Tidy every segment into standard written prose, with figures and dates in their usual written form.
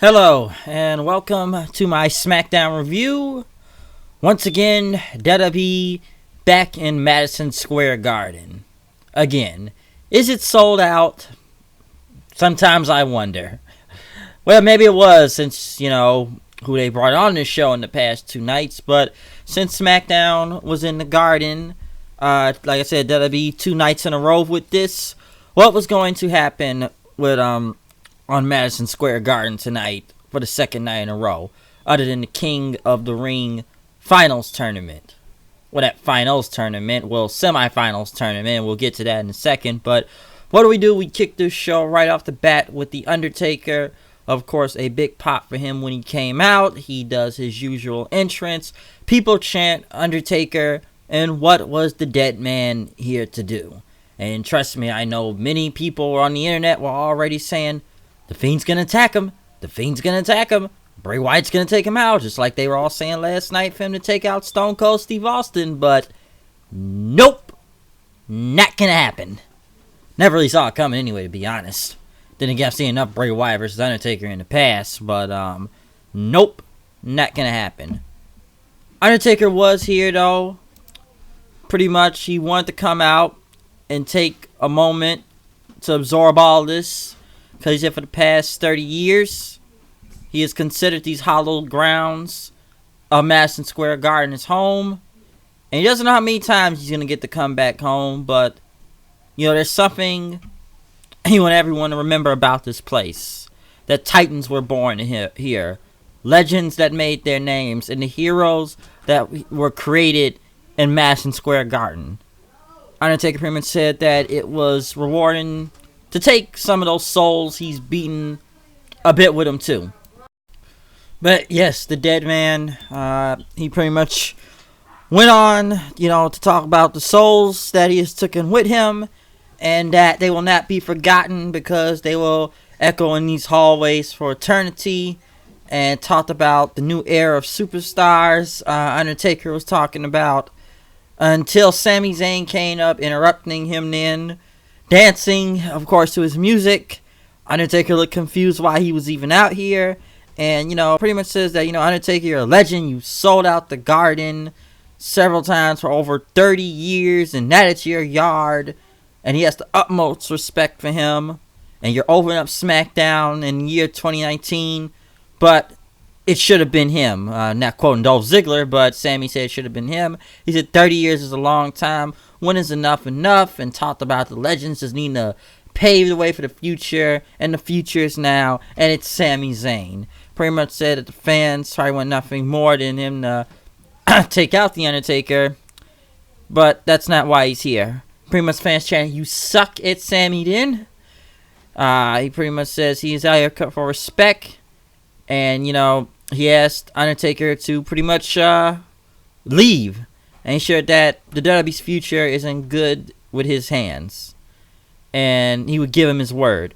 Hello, and welcome to my Smackdown review. Once again, WWE back in Madison Square Garden. Again, is it sold out? Sometimes I wonder. Well, maybe it was since, who they brought on this show in the past two nights. But since Smackdown was in the Garden, like I said, WWE 2 nights in a row with this. What was going to happen with, on Madison Square Garden tonight for the second night in a row, other than the King of the Ring finals tournament? Well, that finals tournament, semifinals tournament, we'll get to that in a second, but what do? We kick this show right off the bat with The Undertaker. Of course, a big pop for him when he came out. He does his usual entrance. People chant Undertaker, and what was the dead man here to do? And trust me, I know many people on the internet were already saying, the Fiend's going to attack him. The Fiend's going to attack him. Bray Wyatt's going to take him out. Just like they were all saying last night for him to take out Stone Cold Steve Austin. But nope. Not going to happen. Never really saw it coming anyway, to be honest. Then again, I've seen enough Bray Wyatt versus Undertaker in the past. But nope. Not going to happen. Undertaker was here, though. Pretty much he wanted to come out and take a moment to absorb all this. Because he's here for the past 30 years. He has considered these hallowed grounds of Madison Square Garden his home. And he doesn't know how many times he's going to get to come back home. But, there's something he wants everyone to remember about this place. That titans were born here. Legends that made their names. And the heroes that were created in Madison Square Garden. Undertaker pretty much said that it was rewarding to take some of those souls he's beaten a bit with him too. But yes, the dead man, he pretty much went on, to talk about the souls that he has taken with him, and that they will not be forgotten because they will echo in these hallways for eternity, and talked about the new era of superstars. Undertaker was talking about until Sami Zayn came up, interrupting him then, dancing, of course, to his music. Undertaker looked confused why he was even out here. And, pretty much says that, Undertaker, you're a legend. You sold out the Garden several times for over 30 years. And that is your yard. And he has the utmost respect for him. And you're opening up Smackdown in the year 2019. But it should have been him. Not quoting Dolph Ziggler, but Sammy said it should have been him. He said 30 years is a long time. When is enough? And talked about the legends just needing to pave the way for the future, and the future is now, and it's Sami Zayn. Pretty much said that the fans probably want nothing more than him to take out The Undertaker, but that's not why he's here. Pretty much fans chanting, "You suck at Sami then." He pretty much says he's out here for respect, and he asked Undertaker to pretty much leave. And he shared that the WWE's future isn't good with his hands. And he would give him his word.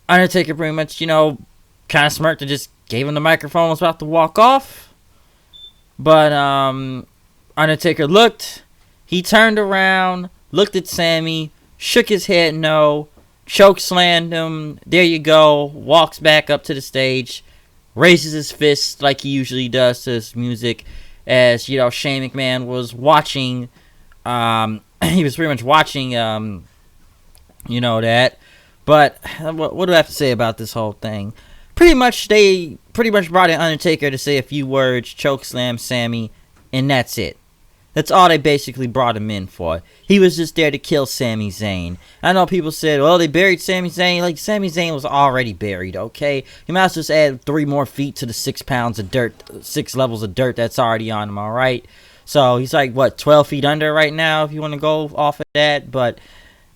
Undertaker pretty much, kind of smirked and just gave him the microphone, was about to walk off. But Undertaker looked. He turned around, looked at Sammy, shook his head no, chokeslammed him. There you go. Walks back up to the stage, raises his fist like he usually does to his music. As Shane McMahon was watching, he was pretty much watching, that. But what do I have to say about this whole thing? They brought in Undertaker to say a few words, chokeslam Sammy, and that's it. That's all they basically brought him in for. He was just there to kill Sami Zayn. I know people said, well, they buried Sami Zayn. Like, Sami Zayn was already buried, okay? You might as well just add 3 more feet to the 6 pounds of dirt, 6 levels of dirt that's already on him, alright? So, he's like, 12 feet under right now, if you want to go off of that. But,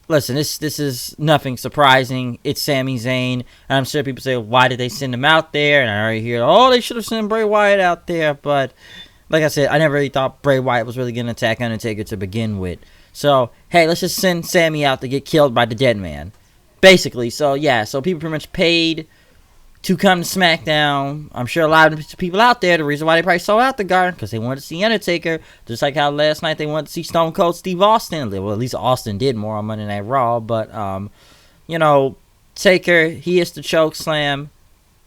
listen, this is nothing surprising. It's Sami Zayn. And I'm sure people say, why did they send him out there? And I already hear, they should have sent Bray Wyatt out there. But like I said, I never really thought Bray Wyatt was really going to attack Undertaker to begin with. So, hey, let's just send Sammy out to get killed by the dead man. Basically, so people pretty much paid to come to Smackdown. I'm sure a lot of people out there, the reason why they probably sold out the Garden, because they wanted to see Undertaker, just like how last night they wanted to see Stone Cold Steve Austin. Well, at least Austin did more on Monday Night Raw, but, Taker, he hits the choke slam,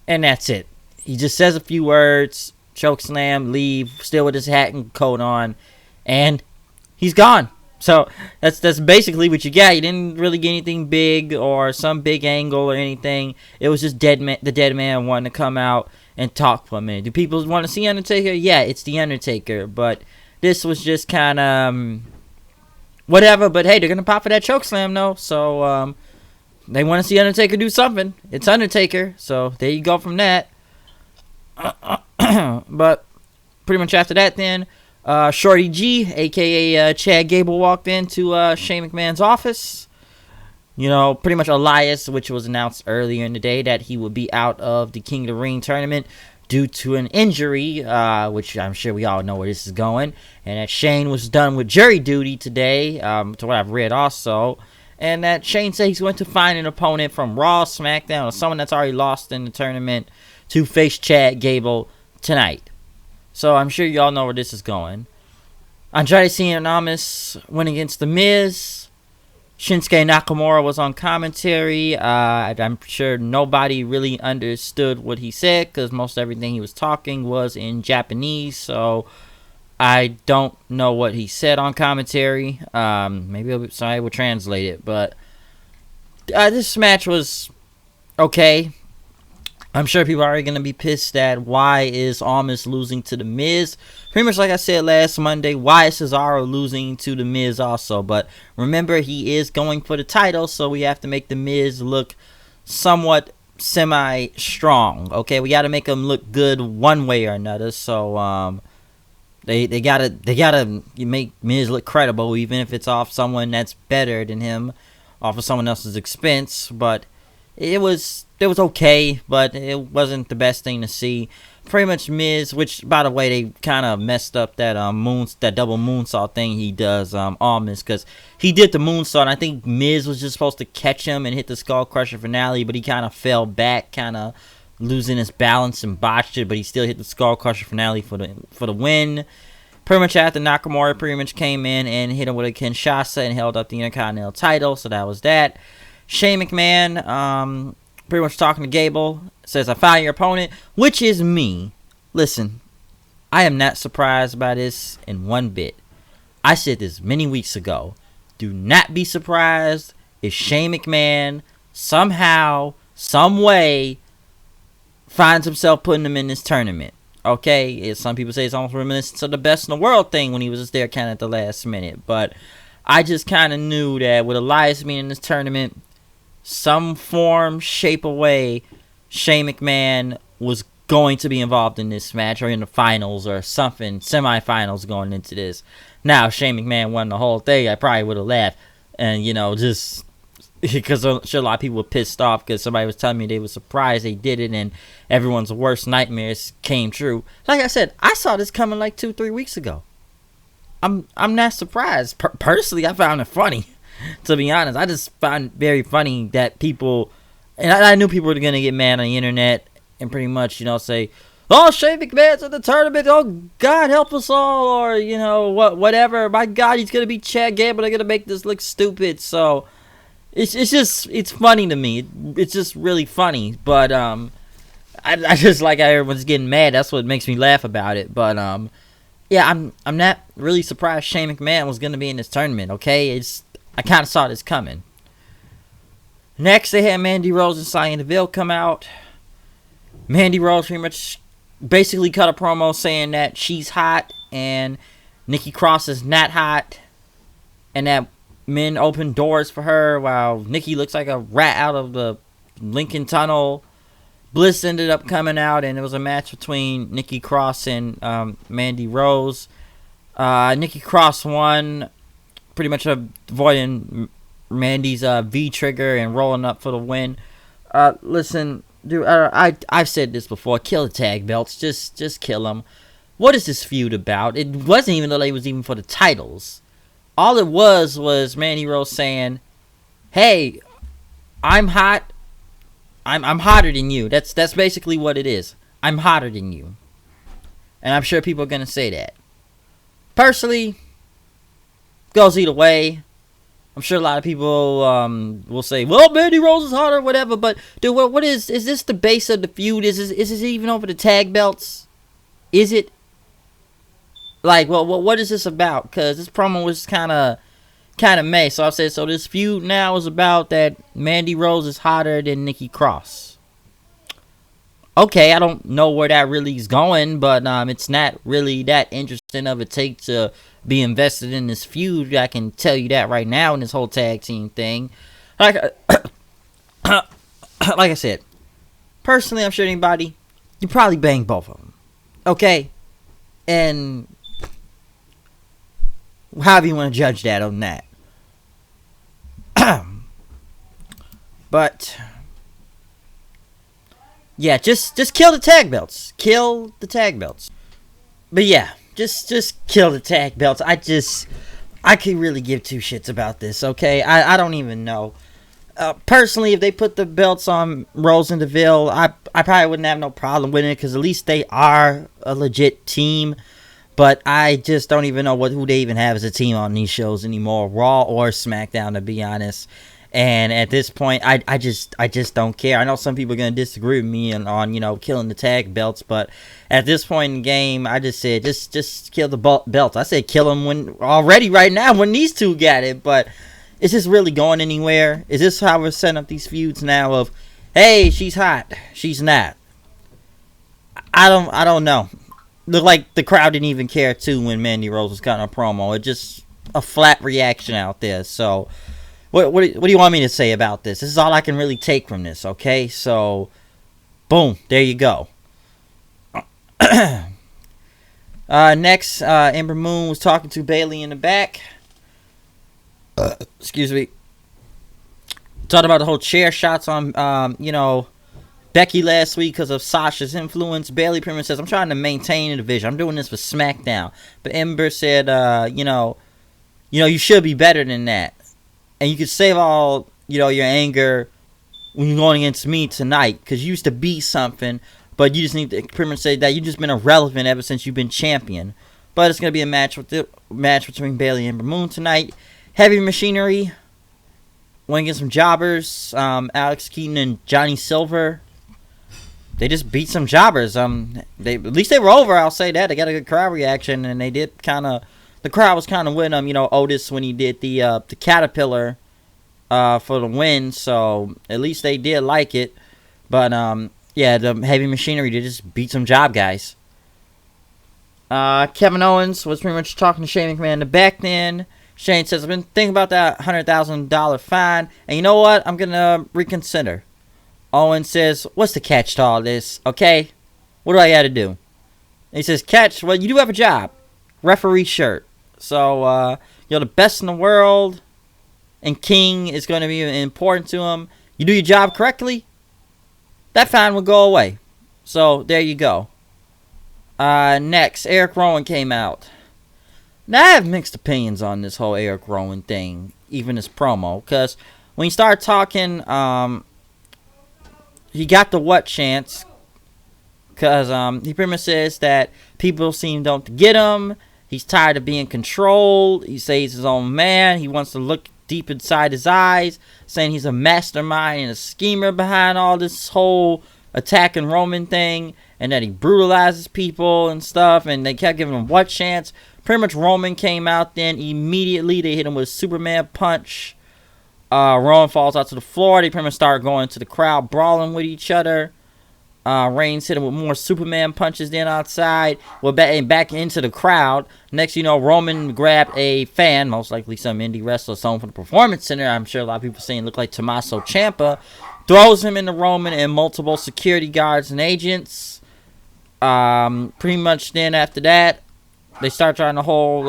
and that's it. he just says a few words, choke slam, leave, still with his hat and coat on, and he's gone. So that's basically what you got. You didn't really get anything big or some big angle or anything. It was just the dead man wanting to come out and talk for a minute. Do people want to see Undertaker? Yeah, it's the Undertaker, but this was just kind of whatever. But hey, they're gonna pop for that choke slam though, so they want to see Undertaker do something. It's Undertaker, so there you go from that. But pretty much after that, then Shorty G, aka Chad Gable, walked into Shane McMahon's office. You know, pretty much Elias, which was announced earlier in the day that he would be out of the King of the Ring tournament due to an injury, which I'm sure we all know where this is going, and that Shane was done with jury duty today, to what I've read also, and that Shane said he's going to find an opponent from Raw, Smackdown, or someone that's already lost in the tournament to face Chad Gable tonight. So I'm sure y'all know where this is going. Andrade Cien went against The Miz. Shinsuke Nakamura was on commentary. I'm sure nobody really understood what he said because most everything he was talking was in Japanese. So I don't know what he said on commentary. Maybe somebody will translate it. But this match was okay. I'm sure people are already going to be pissed at why is Almas losing to The Miz. Pretty much like I said last Monday, why is Cesaro losing to The Miz also? But remember, he is going for the title, so we have to make The Miz look somewhat semi-strong. Okay, we got to make him look good one way or another. So they gotta make Miz look credible, even if it's off someone that's better than him, off of someone else's expense. But it was okay, but it wasn't the best thing to see. Pretty much Miz, which by the way they kind of messed up that that double moonsault thing he does, Almas, because he did the moonsault. And I think Miz was just supposed to catch him and hit the Skull Crusher finale, but he kind of fell back, kind of losing his balance and botched it. But he still hit the Skull Crusher finale for the win. Pretty much after Nakamura pretty much came in and hit him with a Kinshasa and held up the Intercontinental title. So that was that. Shane McMahon, pretty much talking to Gable, says, I found your opponent, which is me. Listen, I am not surprised by this in one bit. I said this many weeks ago. Do not be surprised if Shane McMahon somehow, some way, finds himself putting him in this tournament. Okay, some people say it's almost reminiscent of the Best in the World thing when he was just there kind of at the last minute. But I just kind of knew that with Elias being in this tournament, some form, shape, or way, Shane McMahon was going to be involved in this match or in the finals or something, semifinals going into this. Now, if Shane McMahon won the whole thing, I probably would have laughed. And, just because I'm sure a lot of people were pissed off because somebody was telling me they were surprised they did it and everyone's worst nightmares came true. Like I said, I saw this coming like 2-3 weeks ago. I'm not surprised. Personally, I found it funny. To be honest, I just found it very funny that people, and I knew people were going to get mad on the internet and pretty much, say, oh, Shane McMahon's in the tournament, oh, God help us all, or, whatever, my God, he's going to be Chad Gable, they're going to make this look stupid, so, it's funny to me, it's just really funny, but, I just like how everyone's getting mad, that's what makes me laugh about it, but, yeah, I'm not really surprised Shane McMahon was going to be in this tournament, okay, I kind of saw this coming. Next, they had Mandy Rose and Sonya Deville come out. Mandy Rose pretty much basically cut a promo saying that she's hot and Nikki Cross is not hot and that men open doors for her while Nikki looks like a rat out of the Lincoln Tunnel. Bliss ended up coming out and it was a match between Nikki Cross and Mandy Rose. Nikki Cross won, pretty much avoiding Mandy's V-trigger and rolling up for the win. Listen, dude, I've said this before. Kill the tag belts. Just kill them. What is this feud about? It wasn't even though it was even for the titles. All it was Mandy Rose saying, hey, I'm hot. I'm hotter than you. That's basically what it is. I'm hotter than you. And I'm sure people are going to say that. Personally, goes either way. I'm sure a lot of people will say, well, Mandy Rose is hot or whatever. But, dude, what is this the base of the feud? Is this even over the tag belts? Is it? Like, well, what is this about? Because this promo was kind of meh. So I said, so this feud now is about that Mandy Rose is hotter than Nikki Cross. Okay, I don't know where that really is going, but it's not really that interesting of a take to be invested in this feud. I can tell you that right now in this whole tag team thing. Like, like I said, personally, I'm sure anybody, you probably bang both of them. Okay? And however you want to judge that on that. But yeah, just kill the tag belts. Kill the tag belts. But yeah, just kill the tag belts. I could really give two shits about this, okay? I don't even know. Personally, if they put the belts on Rose and Deville, I probably wouldn't have no problem with it, because at least they are a legit team. But I just don't even know who they even have as a team on these shows anymore, Raw or SmackDown, to be honest. And at this point, I just don't care. I know some people are going to disagree with me on killing the tag belts, but at this point in the game, I just said just kill the belts. I said kill them right now when these two got it, but is this really going anywhere? Is this how we're setting up these feuds now of, hey, she's hot, she's not? I don't know. Look like the crowd didn't even care too when Mandy Rose was cutting a promo. It's just a flat reaction out there. So What do you want me to say about this? This is all I can really take from this, okay? So, boom, there you go. Next, Ember Moon was talking to Bayley in the back. Excuse me. Talked about the whole chair shots on, Becky last week because of Sasha's influence. Bayley pretty much says, I'm trying to maintain the division. I'm doing this for SmackDown. But Ember said, you should be better than that. And you can save all, your anger when you're going against me tonight. Because you used to be something. But you just need to pretty much say that you've just been irrelevant ever since you've been champion. But it's going to be a match between Bayley and Ember Moon tonight. Heavy Machinery went against some jobbers. Alex Keaton and Johnny Silver. They just beat some jobbers. At least they were over, I'll say that. They got a good crowd reaction. And they did the crowd was kind of with them, Otis when he did the Caterpillar for the win. So at least they did like it. But yeah, the Heavy Machinery did just beat some job guys. Kevin Owens was pretty much talking to Shane McMahon in the back then. Shane says, I've been thinking about that $100,000 fine. And you know what? I'm going to reconsider. Owens says, what's the catch to all this? Okay? What do I got to do? And he says, catch? Well, you do have a job. Referee shirt. So, you're the best in the world, and King is going to be important to him. You do your job correctly, that fine will go away. So, there you go. Next, Eric Rowan came out. Now, I have mixed opinions on this whole Eric Rowan thing, even this promo, because when you start talking, he got the what chance, because he pretty much says that people don't get him. He's tired of being controlled. He says he's his own man. He wants to look deep inside his eyes, saying he's a mastermind and a schemer behind all this whole attacking Roman thing, and that he brutalizes people and stuff, and they kept giving him what chance. Pretty much Roman came out then. Immediately, they hit him with a Superman punch. Roman falls out to the floor. They pretty much start going to the crowd, brawling with each other. Reigns hit him with more Superman punches then outside. Well, back into the crowd. Next, Roman grabbed a fan, most likely some indie wrestler, someone from the Performance Center. I'm sure a lot of people saying looked like Tommaso Ciampa. Throws him into Roman and multiple security guards and agents. Pretty much then after that, they start trying to hold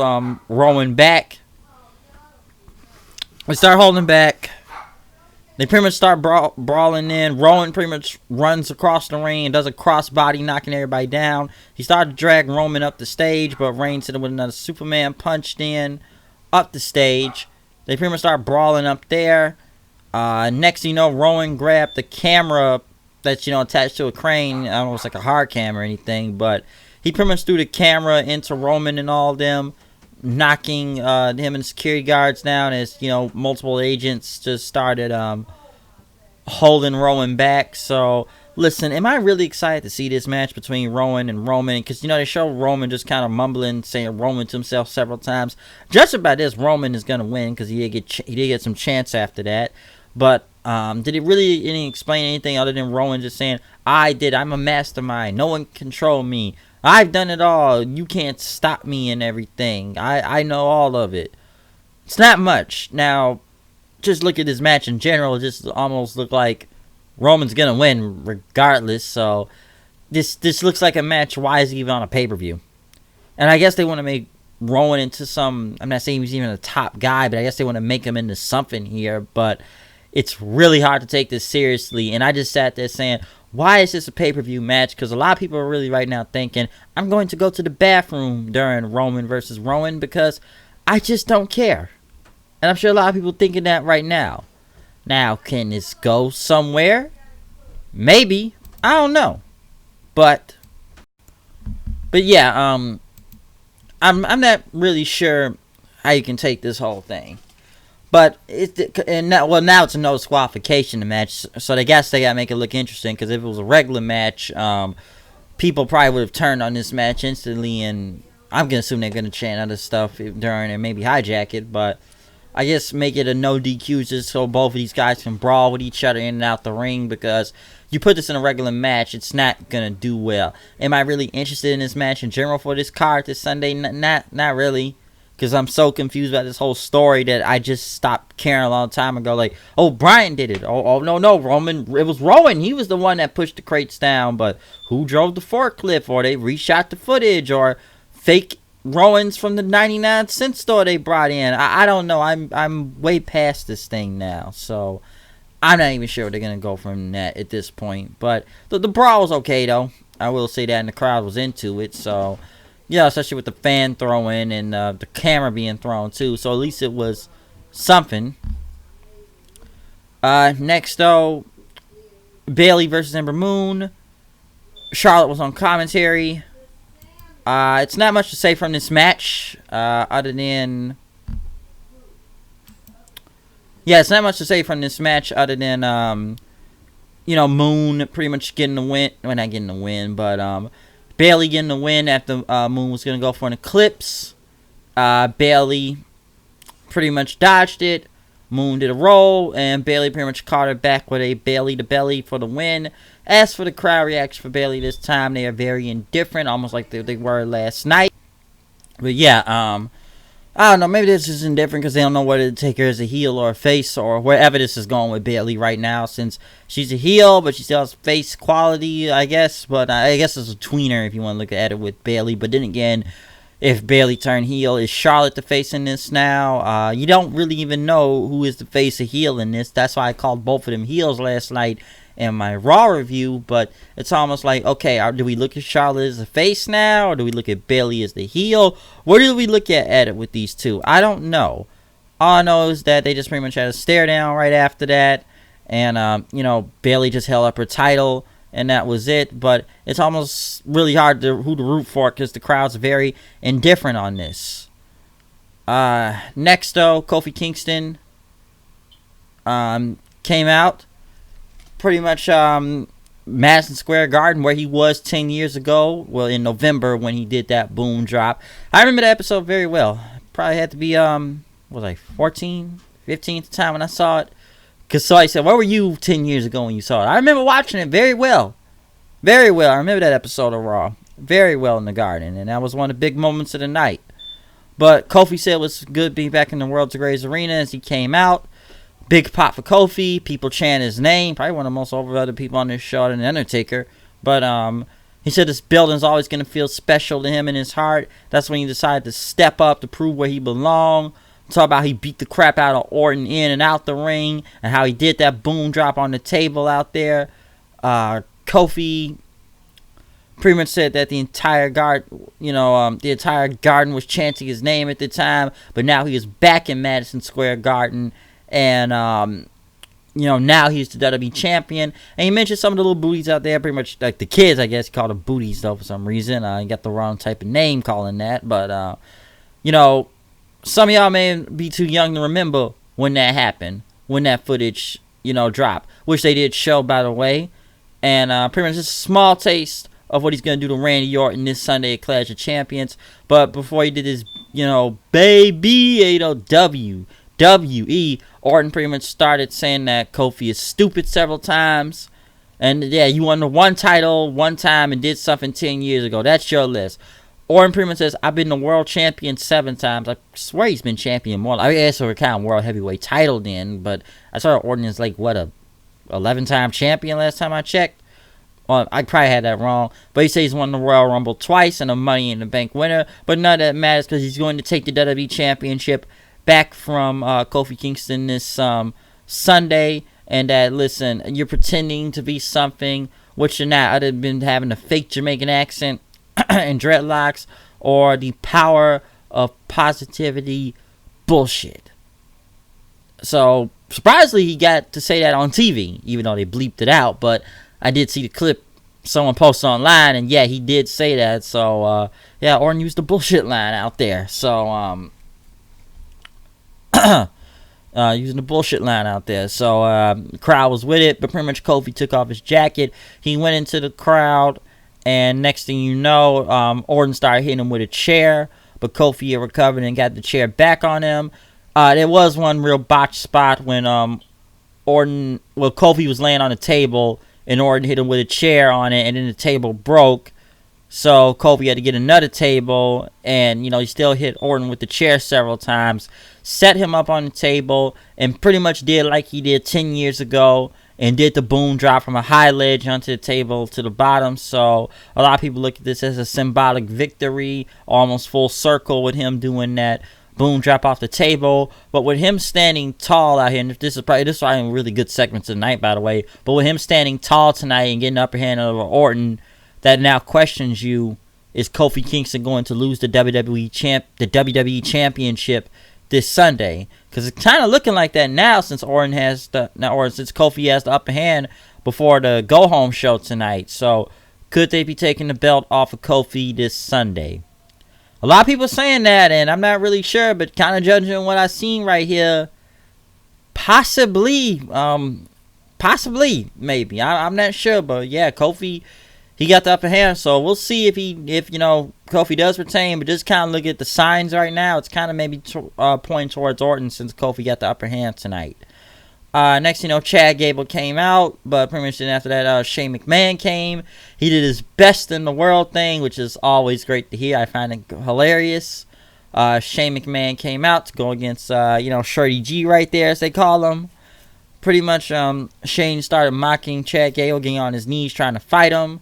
Roman back. They start holding back. They pretty much start brawling in. Rowan pretty much runs across the ring and does a crossbody, knocking everybody down. He started to drag Roman up the stage, but Reigns hit him with another Superman punch up the stage. They pretty much start brawling up there. Next, Rowan grabbed the camera that's, attached to a crane. I don't know if it's like a hard cam or anything, but he pretty much threw the camera into Roman and all of them. knocking him and security guards down as, multiple agents just started holding Roman back. So, listen, am I really excited to see this match between Rowan and Roman? Because, they show Roman just kind of mumbling, saying Roman to himself several times. Judging by this, Roman is going to win because he did get some chance after that. But did it really explain anything other than Rowan just saying, I'm a mastermind. No one can control me. I've done it all. You can't stop me and everything. I know all of it. It's not much. Now, just look at this match in general. It just almost looked like Roman's going to win regardless. So, this looks like a match. Why is he even on a pay-per-view? And I guess they want to make Rowan into some... I'm not saying he's even a top guy, but I guess they want to make him into something here. But it's really hard to take this seriously. And I just sat there saying... Why is this a pay-per-view match? Because a lot of people are really right now thinking, I'm going to go to the bathroom during Roman versus Rowan because I just don't care. And I'm sure a lot of people thinking that right now. Now, can this go somewhere? Maybe. I don't know. But yeah, I'm not really sure how you can take this whole thing. But now it's a no disqualification match, so they gotta make it look interesting. Because if it was a regular match, people probably would have turned on this match instantly, and I'm gonna assume they're gonna chant other stuff during and maybe hijack it. But I guess make it a no DQ just so both of these guys can brawl with each other in and out the ring. Because you put this in a regular match, it's not gonna do well. Am I really interested in this match in general for this card this Sunday? Not really. Because I'm so confused about this whole story that I just stopped caring a long time ago. Like, oh, Bryan did it. Oh, no, Roman. It was Rowan. He was the one that pushed the crates down. But who drove the forklift? Or they reshot the footage? Or fake Rowans from the 99-cent store they brought in? I don't know. I'm way past this thing now. So, I'm not even sure where they're going to go from that at this point. But the brawl was okay, though. I will say that. And the crowd was into it. So... yeah, especially with the fan throwing and the camera being thrown too. So at least it was something. Next though, Bayley versus Ember Moon. Charlotte was on commentary. It's not much to say from this match, other than... yeah, it's not much to say from this match other than, Moon pretty much getting the win. Well, not getting the win, but... Bayley getting the win after Moon was going to go for an eclipse. Bayley pretty much dodged it. Moon did a roll, and Bayley pretty much caught her back with a Bayley to belly for the win. As for the crowd reaction for Bayley this time, they are very indifferent, almost like they were last night. But yeah, I don't know, maybe this is indifferent because they don't know whether to take her as a heel or a face or wherever this is going with Bayley right now, since she's a heel, but she still has face quality, I guess. But I guess it's a tweener if you want to look at it with Bayley. But then again, if Bayley turned heel, is Charlotte the face in this now? You don't really even know who is the face or heel in this. That's why I called both of them heels last night in my Raw review. But it's almost like, okay, do we look at Charlotte as a face now, or do we look at Bayley as the heel? Where do we look at it with these two? I don't know. All I know is that they just pretty much had a stare down right after that, and Bayley just held up her title, and that was it. But it's almost really hard who to root for because the crowd's very indifferent on this. Next though, Kofi Kingston came out. Pretty much Madison Square Garden, where he was 10 years ago. Well, in November when he did that boom drop. I remember that episode very well. Probably had to be 14, 15 at the time when I saw it. Because somebody said, where were you 10 years ago when you saw it? I remember watching it very well. Very well. I remember that episode of Raw. Very well in the Garden. And that was one of the big moments of the night. But Kofi said it was good being back in the World's Greatest Arena as he came out. Big pop for Kofi. People chant his name. Probably one of the most overrated people on this show than Undertaker. But he said this building's always going to feel special to him in his heart. That's when he decided to step up to prove where he belonged. Talk about he beat the crap out of Orton in and out the ring. And how he did that boom drop on the table out there. Kofi pretty much said that the entire garden was chanting his name at the time. But now he is back in Madison Square Garden. And, now he's the WWE champion. And he mentioned some of the little booties out there, pretty much like the kids, I guess. He called them booties, though, for some reason. He got the wrong type of name calling that. But, some of y'all may be too young to remember when that happened, when that footage, dropped, which they did show, by the way. And pretty much just a small taste of what he's going to do to Randy Orton this Sunday at Clash of Champions. But before he did his, baby, WWE, Orton pretty much started saying that Kofi is stupid several times. And yeah, you won the one title one time and did something 10 years ago. That's your list. Orton pretty much says, I've been the world champion 7 times. I swear he's been champion more. I guess we're kind of world heavyweight title then. But I saw Orton is like, what, a 11-time champion last time I checked? Well, I probably had that wrong. But he says he's won the Royal Rumble twice and a Money in the Bank winner. But none of that matters because he's going to take the WWE Championship back from Kofi Kingston this Sunday. And that, listen, you're pretending to be something which you're not, other than having a fake Jamaican accent and dreadlocks or the power of positivity bullshit. So, surprisingly, he got to say that on TV, even though they bleeped it out. But I did see the clip someone posted online, and yeah, he did say that. So, yeah, Orton used the bullshit line out there. So, using the bullshit line out there. So, the crowd was with it, but pretty much Kofi took off his jacket. He went into the crowd, and next thing you know, Orton started hitting him with a chair, but Kofi had recovered and got the chair back on him. There was one real botch spot when Kofi was laying on the table, and Orton hit him with a chair on it, and then the table broke. So Kofi had to get another table, and he still hit Orton with the chair several times, set him up on the table, and pretty much did like he did 10 years ago, and did the boom drop from a high ledge onto the table to the bottom. So a lot of people look at this as a symbolic victory, almost full circle with him doing that boom drop off the table. But with him standing tall out here, and this is probably a really good segment tonight, by the way, but with him standing tall tonight and getting the upper hand over Orton, that now questions you, is Kofi Kingston going to lose the WWE Championship this Sunday? Because it's kind of looking like that now, since since Kofi has the upper hand before the go home show tonight. So could they be taking the belt off of Kofi this Sunday? A lot of people saying that, and I'm not really sure, but kind of judging what I've seen right here, possibly, maybe. I'm not sure, but yeah, Kofi, he got the upper hand, so we'll see if Kofi does retain. But just kind of look at the signs right now. It's kind of maybe pointing towards Orton since Kofi got the upper hand tonight. Next, Chad Gable came out, but pretty much then after that, Shane McMahon came. He did his best in the world thing, which is always great to hear. I find it hilarious. Shane McMahon came out to go against, Shorty G right there, as they call him. Pretty much, Shane started mocking Chad Gable, getting on his knees, trying to fight him.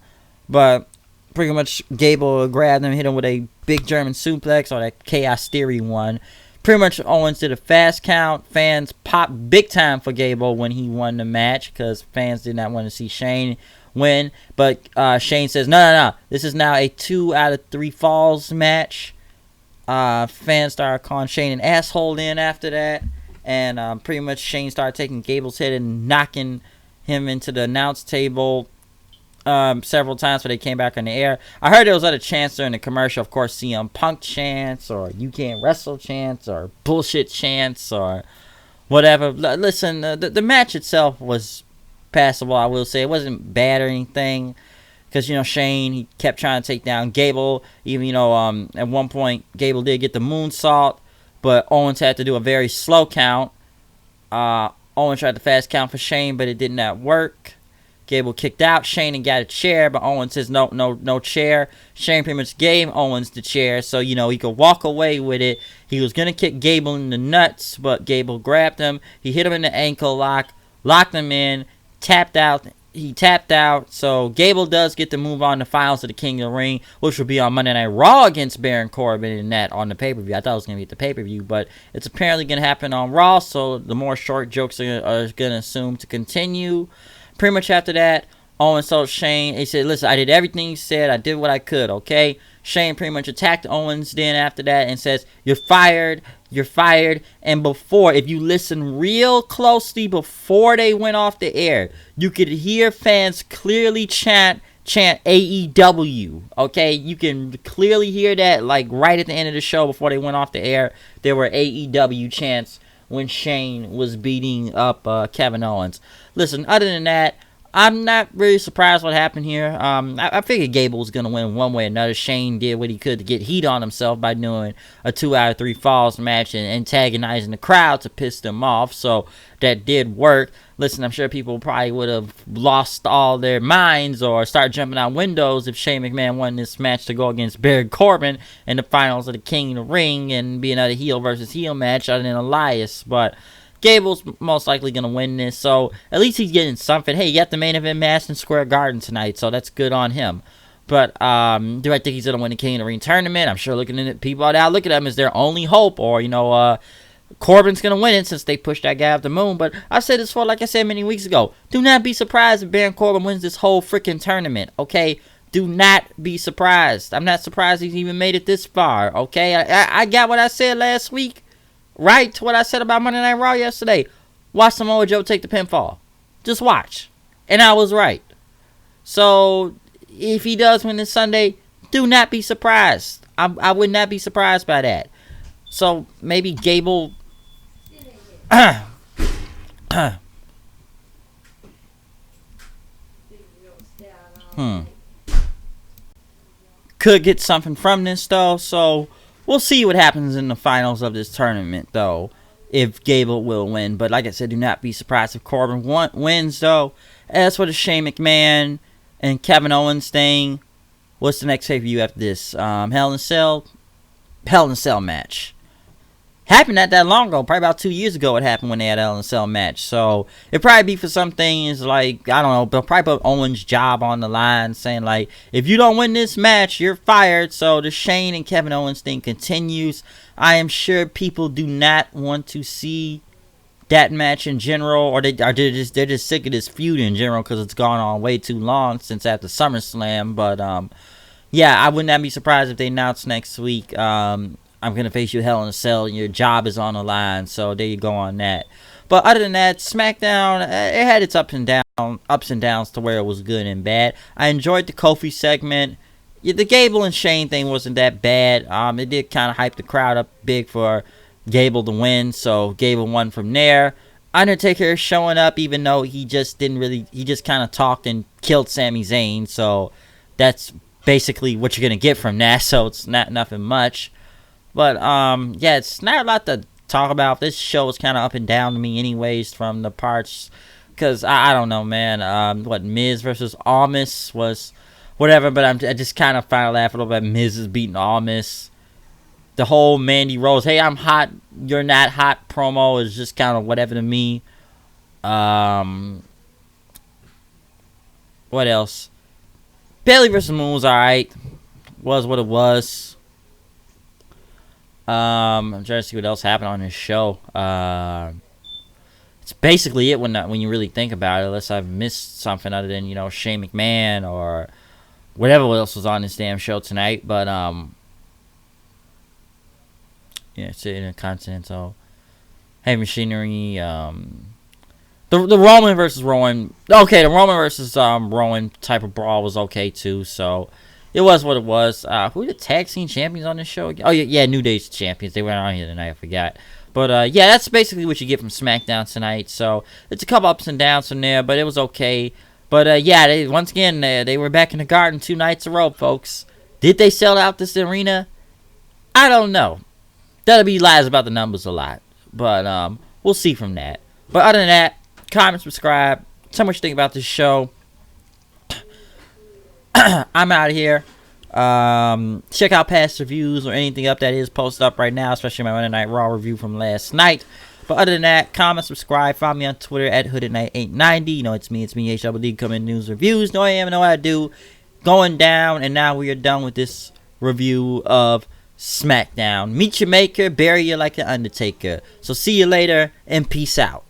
But pretty much Gable grabbed him, hit him with a big German suplex, or that Chaos Theory one. Pretty much Owens did a fast count. Fans popped big time for Gable when he won the match, because fans did not want to see Shane win. But Shane says, no. This is now a 2 out of 3 falls match. Fans started calling Shane an asshole then after that. And pretty much Shane started taking Gable's head and knocking him into the announce table several times, but they came back on the air. I heard there was other chants during the commercial, of course, CM Punk chants, or you can't wrestle chants, or bullshit chants, or whatever. Listen, the match itself was passable, I will say. It wasn't bad or anything, because, Shane, he kept trying to take down Gable. Even, at one point, Gable did get the moonsault, but Owens had to do a very slow count. Owens tried to fast count for Shane, but it did not work. Gable kicked out Shane and got a chair, but Owens says no chair. Shane pretty much gave Owens the chair so, he could walk away with it. He was going to kick Gable in the nuts, but Gable grabbed him. He hit him in the ankle lock, locked him in, tapped out. He tapped out, so Gable does get to move on to finals of the King of the Ring, which will be on Monday Night Raw against Baron Corbin and that on the pay-per-view. I thought it was going to be at the pay-per-view, but it's apparently going to happen on Raw, so the more short jokes are going to assume to continue. Pretty much after that, Owens told Shane, he said, listen, I did everything he said. I did what I could, okay? Shane pretty much attacked Owens then after that and says, you're fired. And before, if you listen real closely before they went off the air, you could hear fans clearly chant chant AEW. Okay, you can clearly hear that, like, right at the end of the show before they went off the air. There were AEW chants when Shane was beating up Kevin Owens. Listen, other than that, I'm not really surprised what happened here. I figured Gable was going to win one way or another. Shane did what he could to get heat on himself by doing a 2 out of 3 falls match and antagonizing the crowd to piss them off. So that did work. Listen, I'm sure people probably would have lost all their minds or start jumping out windows if Shane McMahon won this match to go against Baron Corbin in the finals of the King of the Ring and be another heel versus heel match other than Elias. But Gable's most likely going to win this, so at least he's getting something. Hey, you got the main event match in Square Garden tonight, so that's good on him. But do I think he's going to win the King of the Ring tournament? I'm sure looking at people out there, look at him as their only hope, or, Corbin's going to win it since they pushed that guy up the moon. But I said this for, like I said many weeks ago, do not be surprised if Baron Corbin wins this whole freaking tournament, okay? Do not be surprised. I'm not surprised he's even made it this far, okay? I got what I said last week. Right to what I said about Monday Night Raw yesterday. Watch Samoa Joe take the pinfall. Just watch. And I was right. So, if he does win this Sunday, do not be surprised. I would not be surprised by that. So, maybe Gable... could get something from this, though, so... We'll see what happens in the finals of this tournament, though, if Gable will win. But like I said, do not be surprised if Corbin wins, though. As for the Shane McMahon and Kevin Owens thing, what's the next pay-per-view after this? Hell in a Cell match. Happened not that long ago, probably about 2 years ago it happened when they had Hell in a Cell match. So, it'd probably be for some things like, I don't know, they'll probably put Owens' job on the line, saying like, if you don't win this match, you're fired. So, the Shane and Kevin Owens thing continues. I am sure people do not want to see that match in general, or they're just sick of this feud in general because it's gone on way too long since after SummerSlam. But, yeah, I would not be surprised if they announce next week, I'm going to face you Hell in a Cell, and your job is on the line, so there you go on that. But other than that, Smackdown, it had its ups and downs to where it was good and bad. I enjoyed the Kofi segment. Yeah, the Gable and Shane thing wasn't that bad. It did kind of hype the crowd up big for Gable to win, so Gable won from there. Undertaker showing up, even though he just kind of talked and killed Sami Zayn, so that's basically what you're going to get from that, so it's not nothing much. But, yeah, it's not a lot to talk about. This show was kind of up and down to me anyways from the parts. Because, I don't know, man. Miz versus Almas was whatever. But I just kind of found a laugh a little bit. Miz is beating Almas. The whole Mandy Rose, hey, I'm hot, you're not hot promo is just kind of whatever to me. What else? Bayley versus Moon was alright. Was what it was. I'm trying to see what else happened on this show. It's basically it when you really think about it, unless I've missed something other than, Shane McMahon or whatever else was on this damn show tonight. But, yeah, it's Intercontinental Heavy Machinery. The Roman versus Rowan. Okay, the Roman versus Rowan type of brawl was okay, too, so... It was what it was. Who are the tag team champions on this show again? Oh, yeah, New Day's champions. They weren't on here tonight. I forgot. But, yeah, that's basically what you get from SmackDown tonight. So, it's a couple ups and downs from there, but it was okay. But, yeah, once again, they were back in the Garden 2 nights in a row, folks. Did they sell out this arena? I don't know. WWE lies about the numbers a lot. But, we'll see from that. But other than that, comment, subscribe. Tell me what you think about this show. I'm out of here. Check out past reviews or anything up that is posted up right now, especially my Monday Night Raw review from last night. But other than that, comment, subscribe, follow me on Twitter at HoodedKnight890. It's me, HWD, coming news reviews. Know I am, know what I do. Going down, and now we are done with this review of Smackdown. Meet your maker, bury you like an Undertaker. So see you later, and peace out.